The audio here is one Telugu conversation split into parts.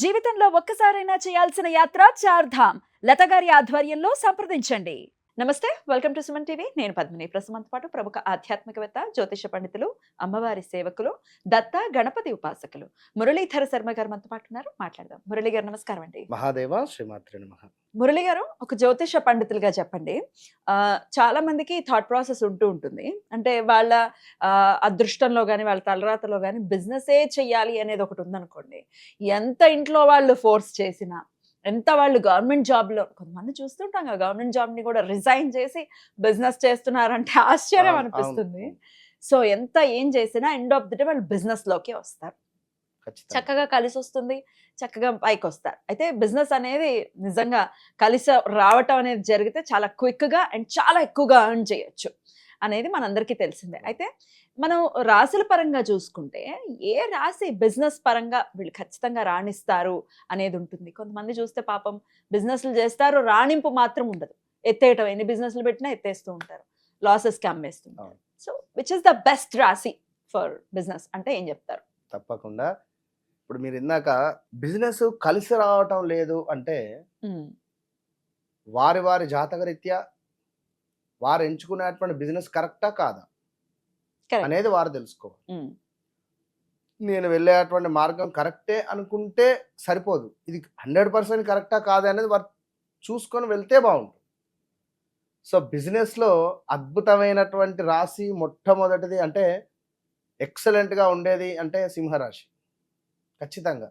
జీవితంలో ఒక్కసారైనా చేయాల్సిన యాత్ర చార్ధామ్ లత గారి ఆధ్వర్యంలో సంప్రదించండి. నమస్తే, వెల్కమ్ టు సుమన్ టీవీ. నేను పద్మిని. ప్రస్తుతంతో పాటు ప్రముఖ ఆధ్యాత్మికవేత్త, జ్యోతిష పండితులు, అమ్మవారి సేవకులు, దత్త గణపతి ఉపాసకులు మురళీధర శర్మ గారు మనతో పాటు ఉన్నారు. మాట్లాడదాం. మురళి గారు నమస్కారం అండి. మహాదేవ శ్రీమాత్రే నమః. మురళి గారు, ఒక జ్యోతిష పండితులుగా చెప్పండి. చాలా మందికి థాట్ ప్రాసెస్ ఉంటుంది. అంటే వాళ్ళ అదృష్టంలో కానీ వాళ్ళ తలరాతలో కానీ బిజినెసే చెయ్యాలి అనేది ఒకటి ఉందనుకోండి. ఎంత ఇంట్లో వాళ్ళు ఫోర్స్ చేసినా, ఎంత వాళ్ళు గవర్నమెంట్ జాబ్లో, కొంతమంది చూస్తుంటాం కదా, గవర్నమెంట్ జాబ్ని కూడా రిజైన్ చేసి బిజినెస్ చేస్తున్నారంటే ఆశ్చర్యం అనిపిస్తుంది. సో ఎంత ఏం చేసినా ఎండ్ ఆఫ్ ది డే వాళ్ళు బిజినెస్లోకి వస్తారు. చక్కగా కలిసి వస్తుంది, చక్కగా పైకి వస్తారు. అయితే బిజినెస్ అనేది నిజంగా కలిసి రావటం అనేది జరిగితే చాలా క్విక్గా అండ్ చాలా ఎక్కువగా ఎర్న్ చేయొచ్చు అనేది మనందరికీ తెలిసిందే. అయితే మనం రాశుల పరంగా చూసుకుంటే ఏ రాశి బిజినెస్ పరంగా వీళ్ళు ఖచ్చితంగా రాణిస్తారు అనేది ఉంటుంది. కొంతమంది చూస్తే పాపం బిజినెస్లు చేస్తారు, రాణింపు మాత్రం ఉండదు. ఎత్తేయటం, ఎన్ని బిజినెస్లు పెట్టినా ఎత్తేస్తూ ఉంటారు, లాసెస్కి అమ్మేస్తుంటారు. So which is the best రాశి ఫర్ బిజినెస్ అంటే ఏం చెప్తారు? తప్పకుండా. ఇప్పుడు మీరు ఇందాక బిజినెస్ కలిసి రావటం లేదు అంటే వారి వారి జాతకరీత్యా వారు ఎంచుకునేటువంటి బిజినెస్ కరెక్టా కాదా అనేది వారు తెలుసుకోవాలి. నేను వెళ్ళేటువంటి మార్గం కరెక్టే అనుకుంటే సరిపోదు, ఇది 100% కరెక్టా కాదా అనేది వారు చూసుకొని వెళ్తే బాగుంటుంది. సో బిజినెస్లో అద్భుతమైనటువంటి రాశి మొట్టమొదటిది అంటే ఎక్సలెంట్గా ఉండేది అంటే సింహరాశి. ఖచ్చితంగా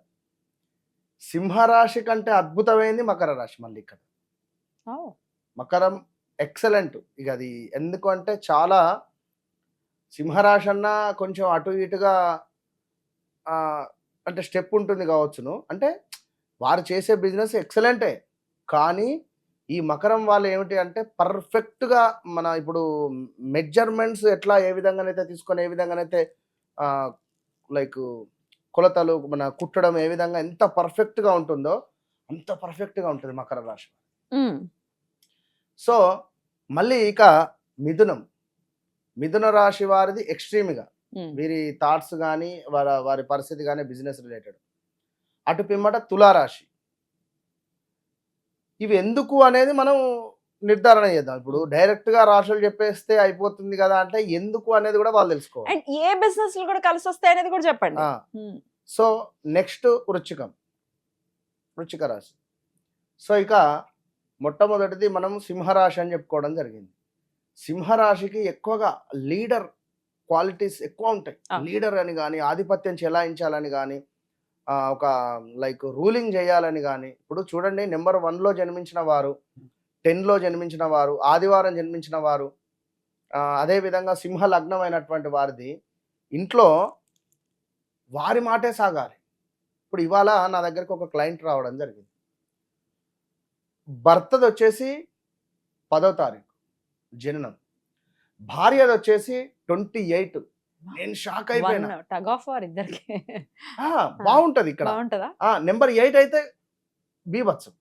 సింహరాశి కంటే అద్భుతమైంది మకర రాశి. మళ్ళీ ఇక్కడ మకరం ఎక్సలెంట్. ఇక అది ఎందుకు అంటే చాలా సింహరాశి అన్నా కొంచెం అటు ఇటుగా అంటే స్టెప్ ఉంటుంది కావచ్చును, అంటే వారు చేసే బిజినెస్ ఎక్సలెంటే. కానీ ఈ మకరం వాళ్ళు ఏమిటి అంటే పర్ఫెక్ట్గా మన ఇప్పుడు మెజర్మెంట్స్ ఎట్లా ఏ విధంగానైతే తీసుకొని ఏ విధంగానైతే లైక్ కొలతలు మన కుట్టడం ఏ విధంగా ఎంత పర్ఫెక్ట్గా ఉంటుందో అంత పర్ఫెక్ట్గా ఉంటుంది మకర రాశి. సో మళ్ళీ ఇక మిథున రాశి వారిది ఎక్స్ట్రీమ్గా వీరి థాట్స్ కానీ వారి పరిస్థితి కానీ బిజినెస్ రిలేటెడ్. అటు పిమ్మట తులారాశి. ఇవి ఎందుకు అనేది మనం నిర్ధారణ చేద్దాం. ఇప్పుడు డైరెక్ట్ గా రాశులు చెప్పేస్తే అయిపోతుంది కదా అంటే ఎందుకు అనేది కూడా వాళ్ళు తెలుసుకోవాలి. అండ్ ఏ బిజినెస్ కూడా కలిసి వస్తాయి అనేది కూడా చెప్పండి. సో నెక్స్ట్ వృశ్చిక రాశి. సో ఇక మొట్టమొదటిది మనం సింహరాశి అని చెప్పుకోవడం జరిగింది. సింహరాశికి ఎక్కువగా లీడర్ క్వాలిటీస్ ఎక్కువ ఉంటాయి. లీడర్ అని కానీ, ఆధిపత్యం చెలాయించాలని కానీ, ఒక లైక్ రూలింగ్ చేయాలని కానీ. ఇప్పుడు చూడండి, నెంబర్ 1లో జన్మించిన వారు, 10లో జన్మించిన వారు, ఆదివారం జన్మించిన వారు, అదేవిధంగా సింహ లగ్నం అయినటువంటి వారిది ఇంట్లో వారి మాటే సాగాలి. ఇప్పుడు ఇవాళ నా దగ్గరకు ఒక క్లయింట్ రావడం జరిగింది. భర్తది వచ్చేసి 10వ తారీఖు జననం, భార్యది వచ్చేసి 28. నేను షాక్ అయిపోయినా. బాగుంటది ఇక్కడ. నెంబర్ 8 అయితే బీభత్సం,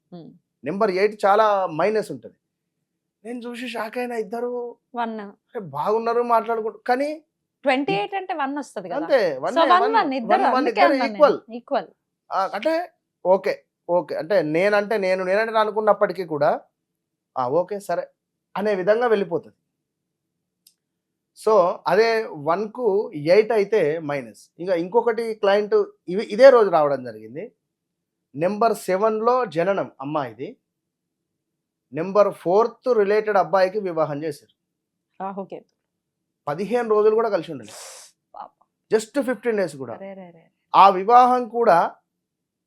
నెంబర్ 8 చాలా మైనస్ ఉంటుంది. నేను చూసి షాక్ అయినా. ఇద్దరు బాగున్నారు, మాట్లాడుకుంటారు, కానీ 28 అంటే 1 వస్తుంది కదా. అంతే, ఈక్వల్. అంటే ఓకే అంటే నేనంటే అనుకున్నప్పటికీ కూడా ఓకే సరే అనే విధంగా వెళ్ళిపోతుంది. సో అదే 1కు 8 అయితే మైనస్. ఇంకా ఇంకొకటి క్లయింట్ ఇదే రోజు రావడం జరిగింది. నెంబర్ 7లో జననం అమ్మాయిది, నెంబర్ 4th రిలేటెడ్ అబ్బాయికి వివాహం చేశారు. 15 రోజులు కూడా కలిసి ఉండలేదు, జస్ట్ 15 days కూడా. ఆ వివాహం కూడా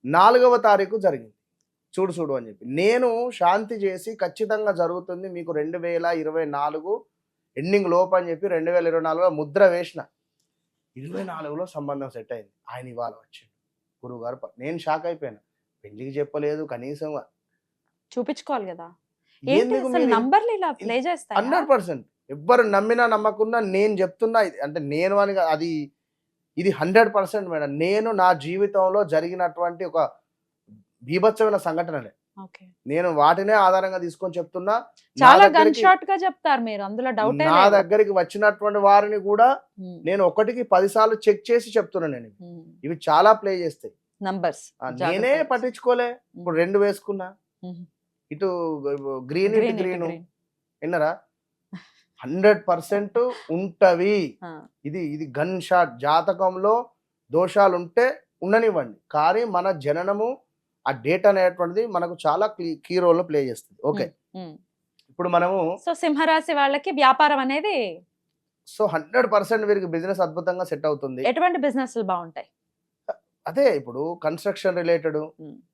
4వ తారీఖు జరిగింది. చూడు అని చెప్పి నేను శాంతి చేసి ఖచ్చితంగా జరుగుతుంది మీకు 2024 ఎండింగ్ లోపు అని చెప్పి 2024లో ముద్ర వేసిన. 24లో సంబంధం సెట్ అయింది. ఆయన ఇవాళ వచ్చిండు గురువుగారు. నేను షాక్ అయిపోయాను. పెళ్లికి చెప్పలేదు, కనీసం చూపించుకోవాలి కదా. 100%. ఎవ్వరు నమ్మినా నమ్మకున్నా నేను చెప్తున్నా, అంటే నేను అని అది ఇది 100% మేడం. నేను నా జీవితంలో జరిగినటువంటి ఒక బీభత్సమైన సంఘటనలే, నేను వాటినే ఆధారంగా తీసుకొని చెప్తున్నా. చాలా గన్ షాట్ గా చెప్తారు మీరు, అందులో డౌట్. నా దగ్గరికి వచ్చినటువంటి వారిని కూడా నేను 1కి 10 సార్లు చెక్ చేసి చెప్తున్నా. నేను ఇవి చాలా ప్లే చేస్తాయి. నంబర్స్ నేనే పట్టించుకోలే. ఇప్పుడు 2 వేసుకున్నా, ఇటు గ్రీన్ ఇటు గ్రీన్, విన్నరా? 100% ఉంటవి. ఇది గన్ షాట్. జాతకంలో దోషాలు ఉంటే ఉండనివ్వండి, కానీ మన జననము ఆ డేట్ అనేటువంటిది మనకు చాలా కీ రోల్ ప్లే చేస్తుంది. ఓకే, ఇప్పుడు మనము సో సింహరాశి వాళ్ళకి వ్యాపారం అనేది 100% వీరికి బిజినెస్ అద్భుతంగా సెట్ అవుతుంది. ఎటువంటి బిజినెస్ బాగుంటాయి? అదే ఇప్పుడు కన్స్ట్రక్షన్ రిలేటెడ్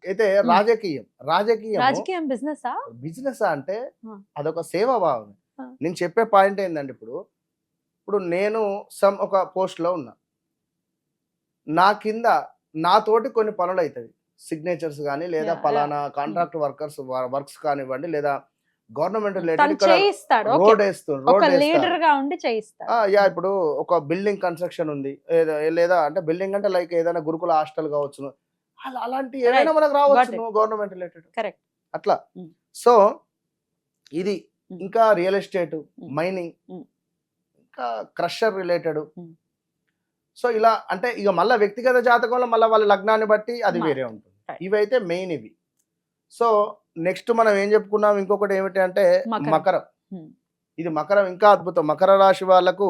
అయితే రాజకీయం బిజినెస్ అంటే అదొక సేవా భావం. నేను చెప్పే పాయింట్ ఏంటంటే ఇప్పుడు నేను ఒక పోస్ట్ లో ఉన్నా, నా కింద నాతోటి కొన్ని పనులు అవుతాయి, సిగ్నేచర్స్ కానీ లేదా పలానా కాంట్రాక్ట్ వర్క్స్ కానివ్వండి, లేదా గవర్నమెంట్ రిలేటెడ్ రోడ్ ఇప్పుడు ఒక బిల్డింగ్ కన్స్ట్రక్షన్ ఉంది, లేదా అంటే బిల్డింగ్ అంటే లైక్ ఏదైనా గురుకుల హాస్టల్ కావచ్చు, అలాంటి ఏదైనా మనకు రావచ్చు గవర్నమెంట్ రిలేటెడ్ అట్లా. సో ఇది ఇంకా రియల్ ఎస్టేట్, మైనింగ్, ఇంకా క్రషర్ రిలేటెడ్. సో ఇలా అంటే ఇక మళ్ళీ వ్యక్తిగత జాతకంలో మళ్ళీ వాళ్ళ లగ్నాన్ని బట్టి అది వేరే ఉంటుంది. ఇవైతే మెయిన్ ఇవి. సో నెక్స్ట్ మనం ఏం చెప్పుకున్నాం, ఇంకొకటి ఏమిటి అంటే మకరం. ఇది మకరం ఇంకా అద్భుతం. మకర రాశి వాళ్ళకు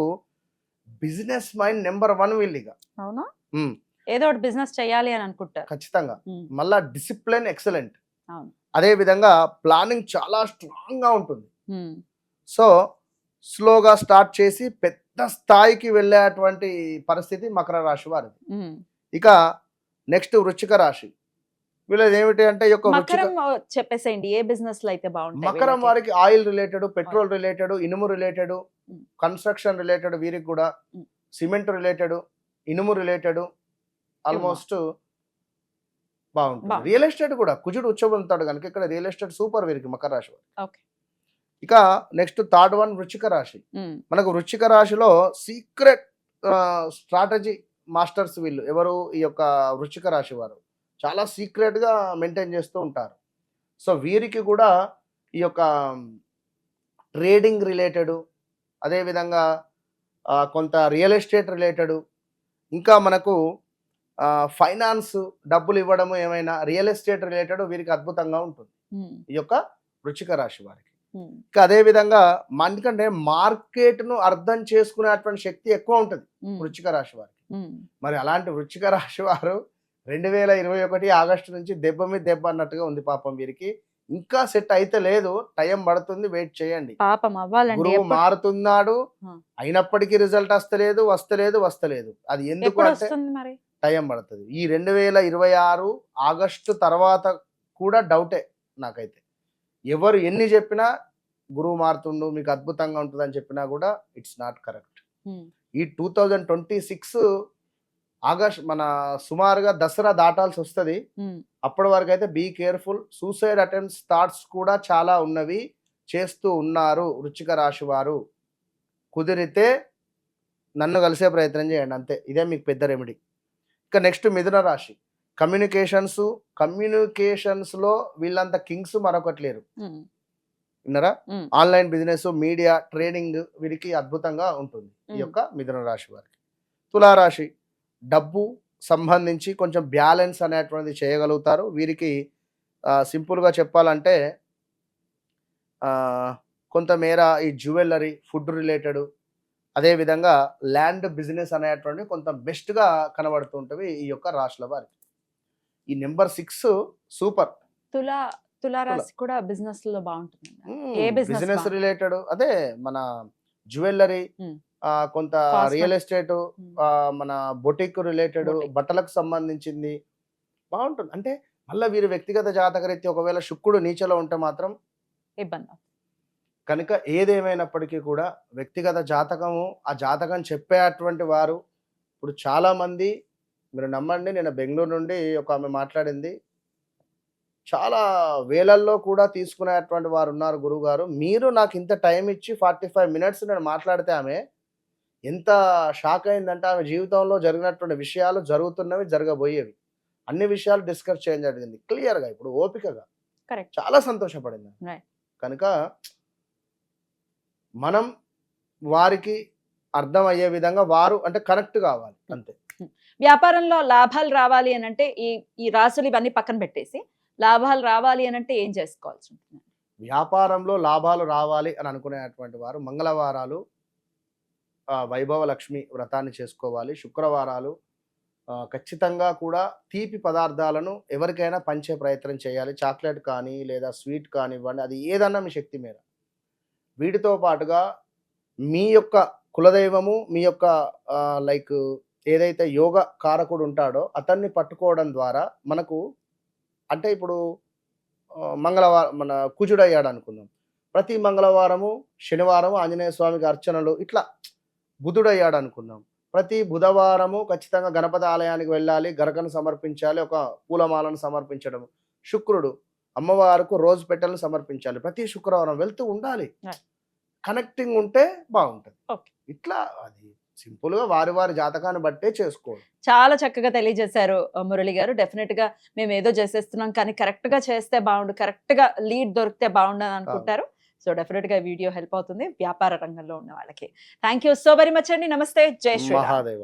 బిజినెస్ మైండ్ నెంబర్ 1 వీళ్ళిగా. అవునా? ఏదో ఒకటి బిజినెస్ చేయాలి అని అనుకుంటారు ఖచ్చితంగా. మళ్ళా డిసిప్లిన్ ఎక్సలెంట్. అదే విధంగా ప్లానింగ్ చాలా స్ట్రాంగ్ గా ఉంటుంది. సో స్లోగా స్టార్ట్ చేసి పెద్ద స్థాయికి వెళ్ళేటువంటి పరిస్థితి మకర రాశి వారిది. ఇక నెక్స్ట్ వృశ్చిక రాశి. వీళ్ళది ఏమిటి అంటే చెప్పేసేయండి, ఏ బిజినెస్ లో అయితే బాగుంటుంది. మకరం వారికి ఆయిల్ రిలేటెడ్, పెట్రోల్ రిలేటెడ్, ఇనుము రిలేటెడ్, కన్స్ట్రక్షన్ రిలేటెడ్, వీరికి కూడా సిమెంట్ రిలేటెడ్, ఇనుము రిలేటెడ్ ఆల్మోస్ట్ బాగుంటుంది. రియల్ ఎస్టేట్ కూడా కుజుడు ఉచ్చబొందుతాడు కనుక ఇక్కడ రియల్ ఎస్టేట్ సూపర్ వీరికి మకర రాశి వారికి. ఇక నెక్స్ట్ థర్డ్ వన్ వృశ్చిక రాశి. మనకు వృశ్చిక రాశిలో సీక్రెట్ స్ట్రాటజీ మాస్టర్స్ వీళ్ళు ఎవరు, ఈ యొక్క వృశ్చిక రాశి వారు చాలా సీక్రెట్ గా మెయింటైన్ చేస్తూ ఉంటారు. సో వీరికి కూడా ఈ యొక్క ట్రేడింగ్ రిలేటెడ్, అదేవిధంగా కొంత రియల్ ఎస్టేట్ రిలేటెడ్, ఇంకా మనకు ఫైనాన్స్ డబ్బులు ఇవ్వడము, ఏమైనా రియల్ ఎస్టేట్ రిలేటెడ్ వీరికి అద్భుతంగా ఉంటుంది ఈ యొక్క వృశ్చిక రాశి వారికి. ఇంకా అదే విధంగా ఎందుకంటే మార్కెట్ ను అర్థం చేసుకునేటువంటి శక్తి ఎక్కువ ఉంటుంది వృశ్చిక రాశి వారికి. మరి అలాంటి వృశ్చిక రాశి వారు 2021 ఆగస్టు నుంచి దెబ్బ మీద దెబ్బ అన్నట్టుగా ఉంది పాపం వీరికి. ఇంకా సెట్ అయితే లేదు, టైం పడుతుంది, వెయిట్ చేయండి. గురువు మారుతున్నాడు, అయినప్పటికీ రిజల్ట్ వస్తలేదు. అది ఎందుకు అంటే టైం పడుతుంది. ఈ 2026 ఆగస్టు తర్వాత కూడా డౌటే నాకైతే. ఎవరు ఎన్ని చెప్పినా గురువు మారుతుండు మీకు అద్భుతంగా ఉంటుంది అని చెప్పినా కూడా ఇట్స్ నాట్ కరెక్ట్. ఈ 2026 ఆగస్ట్ మన సుమారుగా దసరా దాటాల్సి వస్తుంది. అప్పటి వరకు అయితే be careful. Suicide attempts thoughts కూడా చాలా ఉన్నవి, చేస్తూ ఉన్నారు వృశ్చిక రాశి వారు. కుదిరితే నన్ను కలిసే ప్రయత్నం చేయండి, అంతే. ఇదే మీకు పెద్ద రెమెడీ. ఇక నెక్స్ట్ మిథున రాశి. కమ్యూనికేషన్స్ లో వీళ్ళంత కింగ్స్ మరొకటి లేరు, విన్నారా? ఆన్లైన్ బిజినెస్, మీడియా, ట్రేడింగ్ వీరికి అద్భుతంగా ఉంటుంది ఈ యొక్క మిథున రాశి వారికి. తులారాశి. డబ్బు సంబంధించి కొంచెం బ్యాలెన్స్ అనేటువంటిది చేయగలుగుతారు వీరికి. సింపుల్గా చెప్పాలంటే కొంతమేర ఈ జ్యువెలరీ, ఫుడ్ రిలేటెడ్, అదేవిధంగా ల్యాండ్ బిజినెస్ అనేటువంటి కొంత బెస్ట్గా కనబడుతుంటవి ఈ యొక్క రాశుల వారికి. ఈ నెంబర్ 6 సూపర్. తులారాశి కూడా బిజినెస్ లో బాగుంటుంది. బిజినెస్ రిలేటెడ్ అదే మన జ్యువెలరీ, కొంత రియల్ ఎస్టేట్, మన బొటిక్ రిలేటెడ్, బట్టలకు సంబంధించింది బాగుంటుంది. అంటే మళ్ళీ వీరు వ్యక్తిగత జాతకరీత్యా ఒకవేళ శుక్రుడు నీచలో ఉంటే మాత్రం ఇబ్బంది కనుక ఏదేమైనప్పటికీ కూడా వ్యక్తిగత జాతకము, ఆ జాతకం చెప్పేటువంటి వారు ఇప్పుడు చాలా మంది, మీరు నమ్మండి, నేను బెంగళూరు నుండి ఒక ఆమె మాట్లాడింది, చాలా వేలల్లో కూడా తీసుకునేటువంటి వారు ఉన్నారు. గురువు గారు మీరు నాకు ఇంత టైం ఇచ్చి 45 మినిట్స్ నేను మాట్లాడితే ఆమె ఎంత షాక్ అయిందంటే ఆమె జీవితంలో జరిగినటువంటి విషయాలు, జరుగుతున్నవి, జరగబోయేవి అన్ని విషయాలు డిస్కస్ చేయడం జరిగింది క్లియర్గా, ఇప్పుడు ఓపికగా. చాలా సంతోషపడింది. కనుక మనం వారికి అర్థమయ్యే విధంగా వారు అంటే కనెక్ట్ కావాలి అంతే. వ్యాపారంలో లాభాలు రావాలి అని అంటే ఈ రాసులు ఇవన్నీ పక్కన పెట్టేసి లాభాలు రావాలి అని అంటే ఏం చేసుకోవాల్సి ఉంటుంది? వ్యాపారంలో లాభాలు రావాలి అని అనుకునేటువంటి వారు మంగళవారాలు వైభవ లక్ష్మి వ్రతాన్ని చేసుకోవాలి. శుక్రవారాలు ఖచ్చితంగా కూడా తీపి పదార్థాలను ఎవరికైనా పంచే ప్రయత్నం చేయాలి. చాక్లెట్ కానీ లేదా స్వీట్ కానివ్వండి, అది ఏదన్నా మీ శక్తి మేర. వీటితో పాటుగా మీ యొక్క కులదైవము, మీ యొక్క లైక్ ఏదైతే యోగ కారకుడు ఉంటాడో అతన్ని పట్టుకోవడం ద్వారా మనకు, అంటే ఇప్పుడు మంగళవారం మన కుజుడయ్యాడు అనుకుందాం. ప్రతి మంగళవారము, శనివారము ఆంజనేయ స్వామికి అర్చనలు, ఇట్లా బుధుడయ్యాడు అనుకుందాం. ప్రతి బుధవారము ఖచ్చితంగా గణపతి ఆలయానికి వెళ్ళాలి, గరకను సమర్పించాలి, ఒక పూలమాలను సమర్పించడం. శుక్రుడు అమ్మవారికి రోజు పెట్టెలను సమర్పించాలి. ప్రతి శుక్రవారం వెళ్తూ ఉండాలి. Right. కనెక్టింగ్ ఉంటే బాగుంటుంది. Okay. ఇట్లా అది సింపుల్గా వారి వారి జాతకాన్ని బట్టే చేసుకోవాలి. చాలా చక్కగా తెలియజేశారు మురళి గారు. డెఫినెట్ గా మేము ఏదో చేసేస్తున్నాం కానీ కరెక్ట్ గా చేస్తే బాగుండు, కరెక్ట్ గా లీడ్ దొరికితే బాగుండు అని అనుకుంటారు. సో డెఫినెట్ గా వీడియో హెల్ప్ అవుతుంది వ్యాపార రంగంలో ఉన్న వాళ్ళకి. Thank you so very much అండి. నమస్తే. జై శ్రీరామ్. మహాదేవ.